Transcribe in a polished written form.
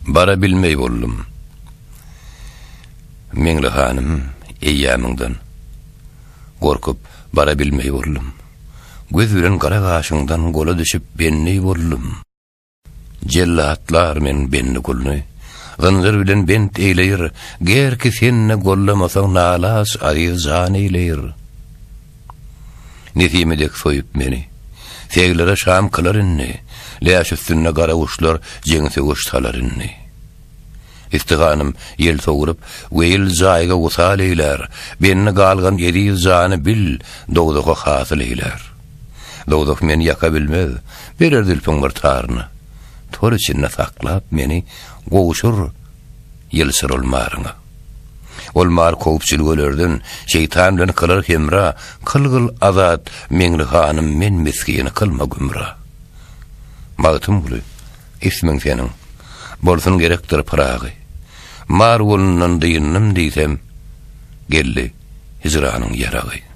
Bara bilmey boldum. Meňli hanım eýýämiňden gorkup bara bilmey boldum. Gözüren gara gaşyňdan gola düşüp benni boldum. Jellatlar men benni golny. Gyndyr bilen bent eýleýär, gerki senne gollamasaň nalas aryzan eýleýär. Nefimedek soýup meni. Seglere şam kılarınni, leýaş üstünne gara uşlar jeňse uştalarynny. İstiganım yel soğurup, weyl zaýga usal eýler, benni galgan ýedi zany bil, dogdaga hasyl eýler. Dogdak meni ýaka bilmez, berer dilpiň bir taryny. Tor içinde saklap meni goşur yelsir olmaryňa. Olmar koopçylyk ölerden şeytan bilen kılar hemra, kılgıl azat meňli hanım men miskini kılma gümra. Magtym buly, ismiň seniň, bolsun gerekdir pıragy. Mar bolundan diýinim diýsem, gelli hijranyň ýaragy.